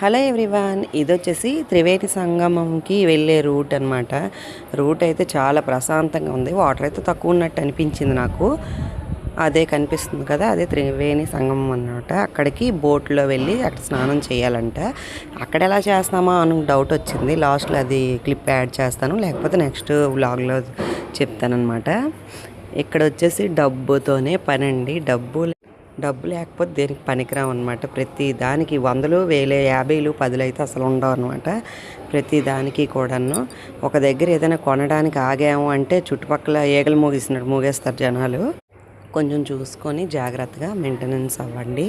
Hello everyone, ఇది వచ్చేసి త్రివేణి సంగమంకి వెళ్ళే రూట్ అనమాట. రూట్ అయితే చాలా ప్రశాంతంగా ఉంది. వాటర్ అయితే తక్కువ ఉన్నట్టు అనిపించింది నాకు. అదే కనిపిస్తుంది కదా, అదే త్రివేణి సంగమం అన్నమాట. అక్కడికి బోట్లో వెళ్ళి అక్కడ స్నానం చేయాలంట. అక్కడ ఎలా చేస్తామో అని డౌట్ వచ్చింది. లాస్ట్లో అది క్లిప్ యాడ్ చేస్తాను, లేకపోతే నెక్స్ట్ వ్లాగ్లో చెప్తానమాట. ఇక్కడ వచ్చేసి డబ్బుతోనే పని అండి. డబ్బు లేకపోతే దేనికి పనికిరావు అనమాట. ప్రతి దానికి 100, 1000, 50, 10 అయితే అసలు ఉండవు అనమాట. ప్రతి దానికి కూడాను ఒక దగ్గర ఏదైనా కొనడానికి ఆగాము అంటే చుట్టుపక్కల ఈగలు మూగేస్తారు జనాలు. కొంచెం చూసుకొని జాగ్రత్తగా మెయింటెనెన్స్ అవ్వండి.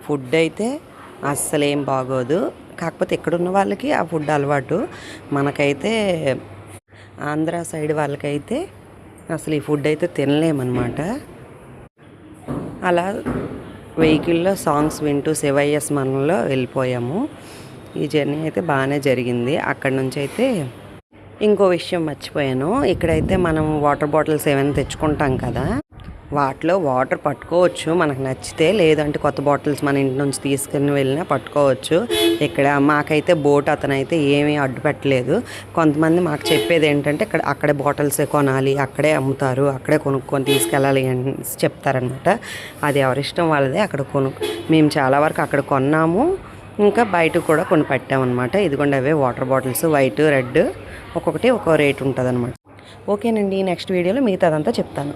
ఫుడ్ అయితే అస్సలేం బాగోదు. కాకపోతే ఇక్కడున్న వాళ్ళకి ఆ ఫుడ్ అలవాటు. మనకైతే ఆంధ్ర సైడ్ వాళ్ళకైతే అసలు ఈ ఫుడ్ అయితే తినలేమన్నమాట. అలా వెహికల్లో సాంగ్స్ వింటూ శివయ్యస్ మనలో వెళ్ళిపోయాము. ఈ జర్నీ అయితే బాగానే జరిగింది. అక్కడి నుంచి అయితే ఇంకో విషయం మర్చిపోయాను. ఇక్కడైతే మనం వాటర్ బాటిల్స్ ఏమైనా తెచ్చుకుంటాం కదా, వాటిలో వాటర్ పట్టుకోవచ్చు మనకు నచ్చితే. లేదంటే కొత్త బాటిల్స్ మన ఇంటి నుంచి తీసుకుని వెళ్ళినా పట్టుకోవచ్చు. ఇక్కడ మాకైతే బోట్ అతనైతే ఏమీ అడ్డు పెట్టలేదు. కొంతమంది మాకు చెప్పేది ఏంటంటే అక్కడే బాటిల్సే కొనాలి, అక్కడే అమ్ముతారు, అక్కడే కొనుక్కొని తీసుకెళ్ళాలి అని చెప్తారనమాట. అది ఎవరిష్టం వాళ్ళదే. మేము చాలా వరకు అక్కడ కొన్నాము. ఇంకా బయట కూడా కొన్ని పెట్టామన్నమాట. ఇదిగోండి అవే వాటర్ బాటిల్స్, వైట్, రెడ్, ఒక్కొక్కటి ఒక్కో రేట్ ఉంటుంది అనమాట. ఓకేనండి, నెక్స్ట్ వీడియోలో మిగతాదంతా చెప్తాను.